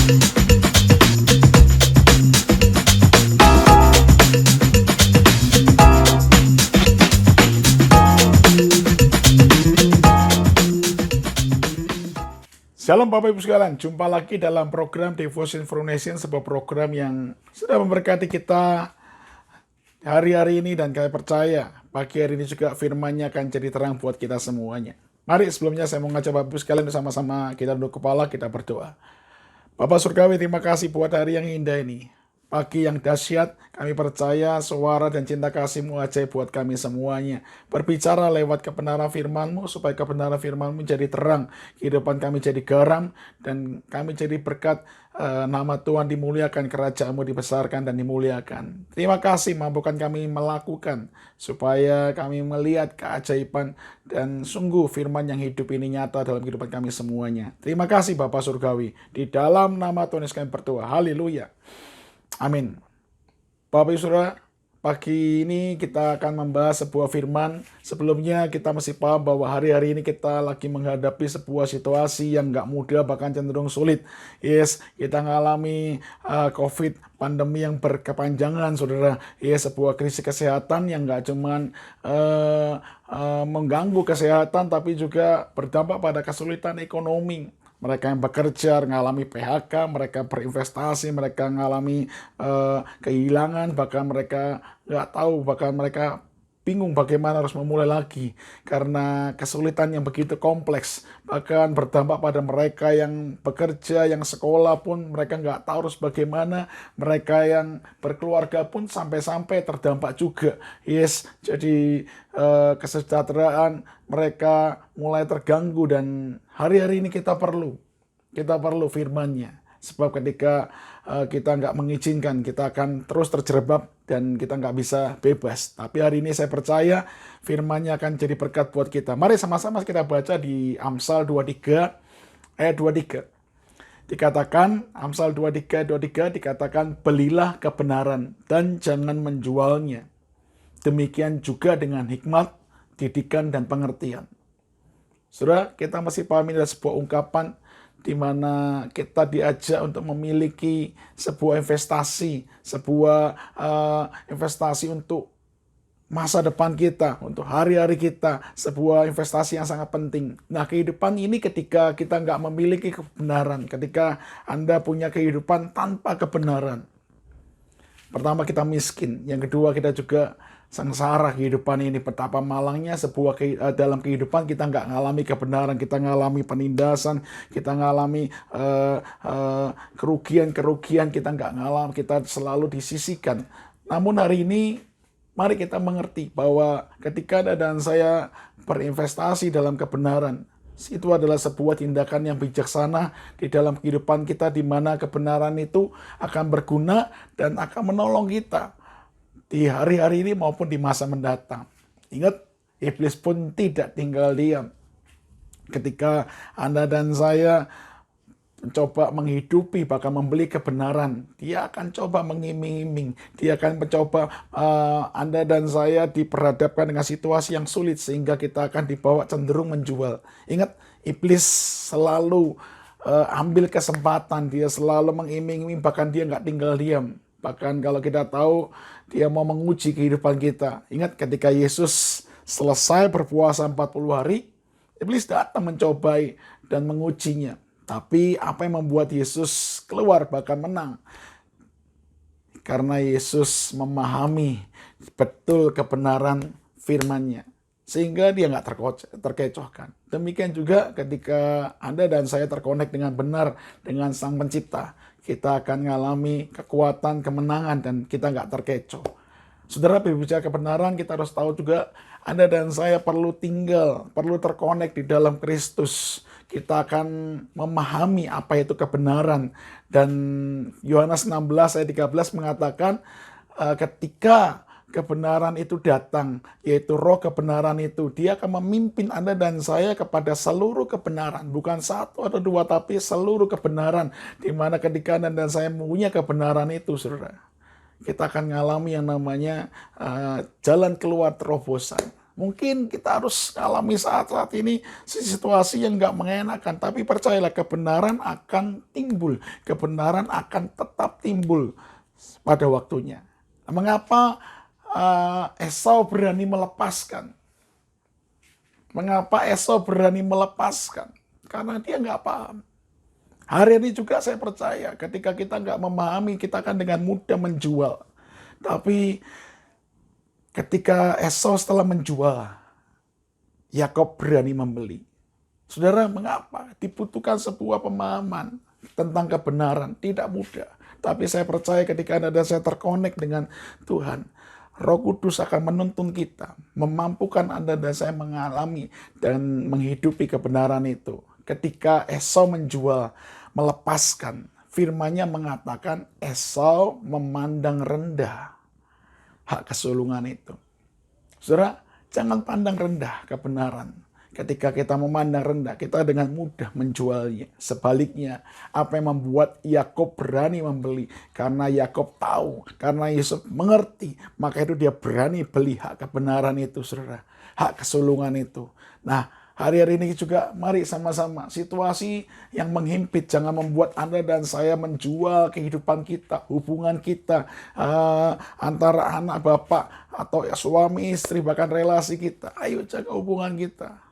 Shalom Bapak Ibu sekalian, jumpa lagi dalam program Devotion for Nation, sebuah program yang sudah memberkati kita hari-hari ini, dan kami percaya pagi hari ini juga firman-Nya akan jadi terang buat kita semuanya. Mari sebelumnya saya mau ngajak Bapak Ibu sekalian bersama-sama kita duduk kepala, kita berdoa. Bapak Surgawi, terima kasih buat hari yang indah ini. Pagi yang dahsyat, kami percaya suara dan cinta kasih-Mu ajaib buat kami semuanya. Berbicara lewat kebenaran firman-Mu, supaya kebenaran firman-Mu jadi terang, kehidupan kami jadi garam, dan kami jadi berkat. Nama Tuhan dimuliakan, kerajaan-Mu dibesarkan dan dimuliakan. Terima kasih mampukan kami melakukan, supaya kami melihat keajaiban, dan sungguh firman yang hidup ini nyata dalam kehidupan kami semuanya. Terima kasih Bapak Surgawi, di dalam nama Tuhan Yesus kami berdoa, haleluya. Amin. Bapak Ibu Saudara, pagi ini kita akan membahas sebuah firman. Sebelumnya kita mesti paham bahwa hari-hari ini kita lagi menghadapi sebuah situasi yang gak mudah, bahkan cenderung sulit. Yes, kita mengalami COVID, pandemi yang berkepanjangan, saudara. Yes, sebuah krisis kesehatan yang gak cuman mengganggu kesehatan, tapi juga berdampak pada kesulitan ekonomi. Mereka yang bekerja mengalami PHK, mereka berinvestasi, mereka mengalami kehilangan, bahkan mereka nggak tahu, bahkan mereka bingung bagaimana harus memulai lagi karena kesulitan yang begitu kompleks. Bahkan berdampak pada mereka yang bekerja, yang sekolah pun mereka nggak tahu harus bagaimana. Mereka yang berkeluarga pun sampai-sampai terdampak juga. Yes, jadi kesejahteraan mereka mulai terganggu, dan hari-hari ini kita perlu firman-Nya. Sebab ketika kita nggak mengizinkan, kita akan terus terjerembab dan kita nggak bisa bebas. Tapi hari ini saya percaya firman-Nya akan jadi berkat buat kita. Mari sama-sama kita baca di Amsal 23 ayat 23. Dikatakan, Amsal 23 dikatakan, belilah kebenaran dan jangan menjualnya. Demikian juga dengan hikmat, didikan, dan pengertian. Saudara, kita masih pahami ada sebuah ungkapan di mana kita diajak untuk memiliki sebuah investasi untuk masa depan kita, untuk hari-hari kita, sebuah investasi yang sangat penting. Nah, kehidupan ini ketika kita nggak memiliki kebenaran, ketika Anda punya kehidupan tanpa kebenaran, pertama kita miskin, yang kedua kita juga sengsara. Kehidupan ini betapa malangnya dalam kehidupan kita nggak ngalami kebenaran, kita ngalami penindasan, kita ngalami kerugian, kita nggak ngalami, kita selalu disisihkan. Namun hari ini mari kita mengerti bahwa ketika Anda dan saya berinvestasi dalam kebenaran, itu adalah sebuah tindakan yang bijaksana di dalam kehidupan kita, di mana kebenaran itu akan berguna dan akan menolong kita di hari-hari ini maupun di masa mendatang. Ingat, iblis pun tidak tinggal diam. Ketika Anda dan saya mencoba menghidupi, bahkan membeli kebenaran, dia akan coba mengiming-iming. Dia akan mencoba Anda dan saya diperhadapkan dengan situasi yang sulit, sehingga kita akan dibawa cenderung menjual. Ingat, iblis selalu ambil kesempatan, dia selalu mengiming-iming, bahkan dia nggak tinggal diam. Bahkan kalau kita tahu, dia mau menguji kehidupan kita. Ingat ketika Yesus selesai berpuasa 40 hari, iblis datang mencobai dan mengujinya. Tapi apa yang membuat Yesus keluar bahkan menang? Karena Yesus memahami betul kebenaran firman-Nya, sehingga dia nggak terkecohkan. Demikian juga ketika Anda dan saya terkonek dengan benar dengan Sang Pencipta, kita akan mengalami kekuatan, kemenangan, dan kita nggak terkecoh. Saudara, berbicara kebenaran, kita harus tahu juga Anda dan saya perlu terkonek di dalam Kristus. Kita akan memahami apa itu kebenaran. Dan Yohanes 16 ayat 13 mengatakan, ketika kebenaran itu datang, yaitu roh kebenaran itu, dia akan memimpin Anda dan saya kepada seluruh kebenaran. Bukan satu atau dua, tapi seluruh kebenaran. Dimana ketika Anda dan saya punya kebenaran itu, saudara, kita akan mengalami yang namanya jalan keluar terobosan. Mungkin kita harus alami saat-saat ini situasi yang nggak mengenakan, tapi percayalah kebenaran akan timbul, kebenaran akan tetap timbul pada waktunya. Mengapa Esau berani melepaskan? Mengapa Esau berani melepaskan? Karena dia nggak paham. Hari ini juga saya percaya ketika kita nggak memahami, kita akan dengan mudah menjual. Tapi ketika Esau setelah menjual, Yakob berani membeli. Saudara, mengapa? Dibutuhkan sebuah pemahaman tentang kebenaran. Tidak mudah. Tapi saya percaya ketika Anda dan saya terkonek dengan Tuhan, Roh Kudus akan menuntun kita, memampukan Anda dan saya mengalami dan menghidupi kebenaran itu. Ketika Esau menjual, melepaskan, firman-Nya mengatakan Esau memandang rendah hak kesulungan itu. Saudara, jangan pandang rendah kebenaran. Ketika kita memandang rendah, kita dengan mudah menjualnya. Sebaliknya, apa yang membuat Yakob berani membeli? Karena Yakob tahu, karena Yusuf mengerti, maka itu dia berani beli hak kebenaran itu, saudara. Hak kesulungan itu. Nah, hari-hari ini juga mari sama-sama situasi yang menghimpit jangan membuat Anda dan saya menjual kehidupan kita, hubungan kita antara anak bapak atau suami istri, bahkan relasi kita. Ayo jaga hubungan kita.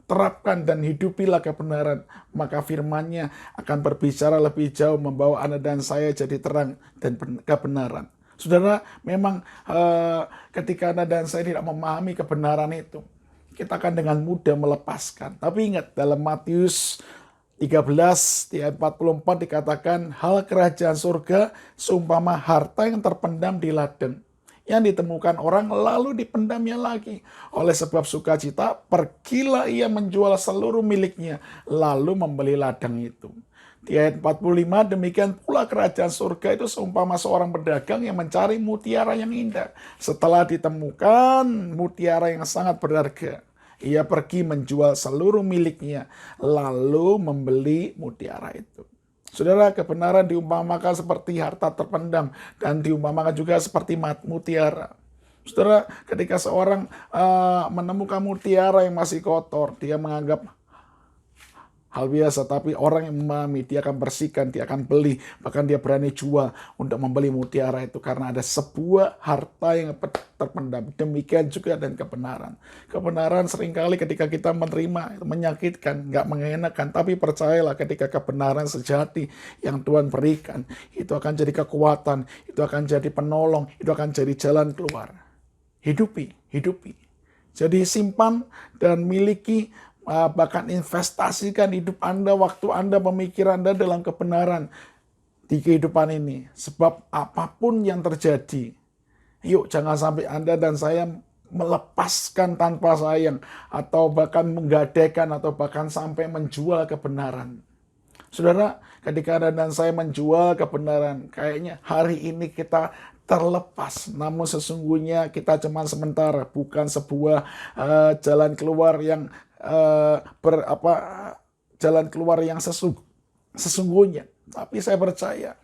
Terapkan dan hidupilah kebenaran, maka firman-Nya akan berbicara lebih jauh membawa Anda dan saya jadi terang dan kebenaran. Saudara, memang ketika Anda dan saya tidak memahami kebenaran itu, kita akan dengan mudah melepaskan. Tapi ingat, dalam Matius 13 di ayat 44 dikatakan, hal kerajaan surga seumpama harta yang terpendam di ladang, yang ditemukan orang lalu dipendamnya lagi. Oleh sebab sukacita, pergilah ia menjual seluruh miliknya, lalu membeli ladang itu. Di ayat 45, demikian pula kerajaan surga itu seumpama seorang pedagang yang mencari mutiara yang indah. Setelah ditemukan mutiara yang sangat berharga, ia pergi menjual seluruh miliknya, lalu membeli mutiara itu. Saudara, kebenaran diumpamakan seperti harta terpendam dan diumpamakan juga seperti mutiara. Saudara, ketika seorang menemukan mutiara yang masih kotor, dia menganggap hal biasa, tapi orang yang memahami, dia akan bersihkan, dia akan beli, bahkan dia berani jual untuk membeli mutiara itu karena ada sebuah harta yang terpendam. Demikian juga dan kebenaran. Kebenaran seringkali ketika kita menerima menyakitkan, nggak mengenakan, tapi percayalah ketika kebenaran sejati yang Tuhan berikan, itu akan jadi kekuatan, itu akan jadi penolong, itu akan jadi jalan keluar. Hidupi. Jadi simpan dan miliki, bahkan investasikan hidup Anda, waktu Anda, pemikiran Anda dalam kebenaran di kehidupan ini. Sebab apapun yang terjadi, yuk jangan sampai Anda dan saya melepaskan tanpa sayang, atau bahkan menggadaikan, atau bahkan sampai menjual kebenaran. Saudara, ketika Anda dan saya menjual kebenaran, kayaknya hari ini kita terlepas, namun sesungguhnya kita cuma sementara, bukan sebuah jalan keluar yang jalan keluar yang sesungguhnya. Tapi saya percaya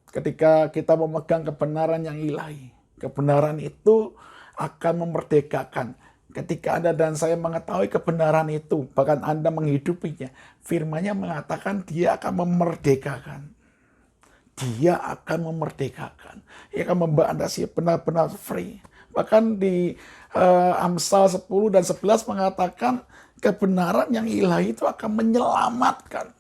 ketika kita memegang kebenaran yang ilahi, kebenaran itu akan memerdekakan. Ketika Anda dan saya mengetahui kebenaran itu, bahkan Anda menghidupinya, firman-Nya mengatakan dia akan memerdekakan. Dia akan memerdekakan. Dia akan membawa Anda siap benar-benar free. Bahkan di Amsal 10 dan 11 mengatakan kebenaran yang ilahi itu akan menyelamatkan.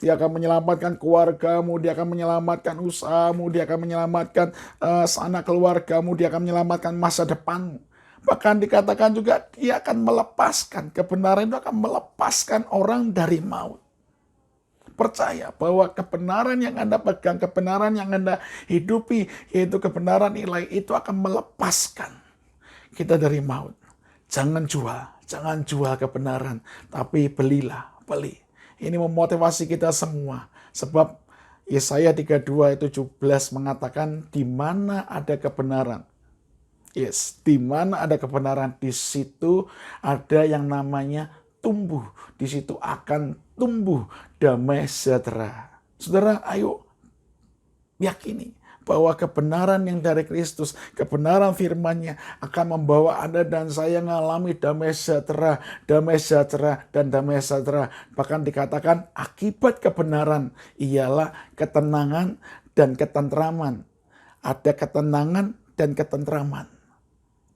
Dia akan menyelamatkan keluargamu, dia akan menyelamatkan usahamu, dia akan menyelamatkan sanak keluargamu, dia akan menyelamatkan masa depanmu. Bahkan dikatakan juga dia akan melepaskan, kebenaran itu akan melepaskan orang dari maut. Percaya bahwa kebenaran yang Anda pegang, kebenaran yang Anda hidupi, yaitu kebenaran ilahi, itu akan melepaskan kita dari maut. Jangan jual kebenaran, tapi beli. Ini memotivasi kita semua. Sebab Yesaya 32 ayat 17 mengatakan, di mana ada kebenaran. Yes, di mana ada kebenaran, di situ ada yang namanya tumbuh. Di situ akan tumbuh damai sejahtera. Saudara, ayo yakini bahwa kebenaran yang dari Kristus, kebenaran firman-Nya akan membawa Anda dan saya mengalami damai sejahtera, dan damai sejahtera. Bahkan dikatakan akibat kebenaran ialah ketenangan dan ketentraman. Ada ketenangan dan ketentraman.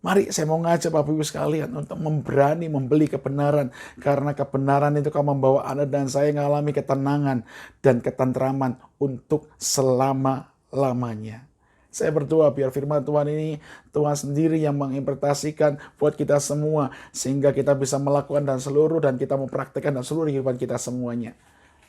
Mari saya mau ngajak Bapak Ibu sekalian untuk berani membeli kebenaran. Karena kebenaran itu akan membawa Anda dan saya mengalami ketenangan dan ketentraman untuk selama-lamanya. Saya berdoa biar firman Tuhan ini Tuhan sendiri yang menginterpretasikan buat kita semua. Sehingga kita bisa melakukan dan kita mempraktikkan dan seluruh kehidupan kita semuanya.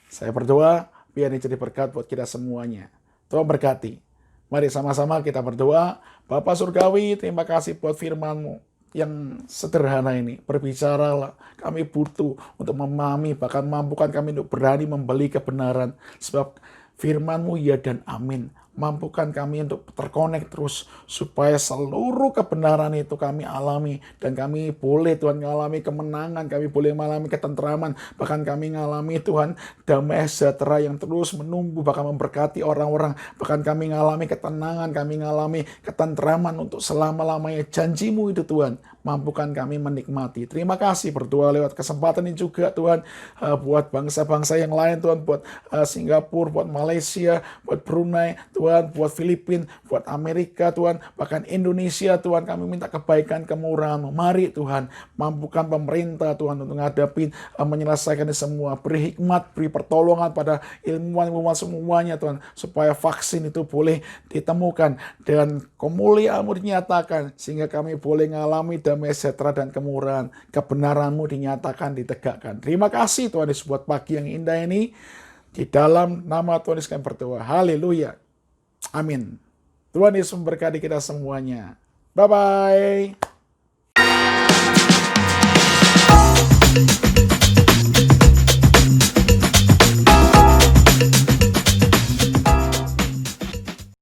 Saya berdoa biar ini jadi berkat buat kita semuanya. Tuhan berkati. Mari sama-sama kita berdoa. Bapa Surgawi, terima kasih buat firman-Mu yang sederhana ini. Berbicaralah, kami butuh untuk memahami, bahkan mampukan kami untuk berani membeli kebenaran. Sebab firman-Mu ya dan amin. Mampukan kami untuk terkonek terus, supaya seluruh kebenaran itu kami alami. Dan kami boleh Tuhan mengalami kemenangan, kami boleh mengalami ketentraman. Bahkan kami mengalami Tuhan damai sejahtera yang terus menumbuh, bahkan memberkati orang-orang. Bahkan kami mengalami ketenangan, kami mengalami ketentraman untuk selama-lamanya. Janji-Mu itu Tuhan, mampukan kami menikmati. Terima kasih berdoa lewat kesempatan ini juga Tuhan. Buat bangsa-bangsa yang lain Tuhan, buat Singapura, buat Malaysia, buat Brunei, Tuhan, buat Filipina, buat Amerika Tuhan, bahkan Indonesia Tuhan, kami minta kebaikan, kemurahan-Mu. Mari Tuhan, mampukan pemerintah Tuhan untuk menghadapi, menyelesaikan ini semua. Beri hikmat, beri pertolongan pada ilmuwan-ilmuwan semuanya Tuhan, supaya vaksin itu boleh ditemukan dan kemuliaan-Mu dinyatakan, sehingga kami boleh mengalami damai sejahtera dan kemurahan. Kebenaran-Mu dinyatakan, ditegakkan. Terima kasih Tuhan Yesus buat pagi yang indah ini. Di dalam nama Tuhan Yesus kami berdoa. Haleluya. Amin. Tuhan Yesus memberkati kita semuanya. Bye-bye.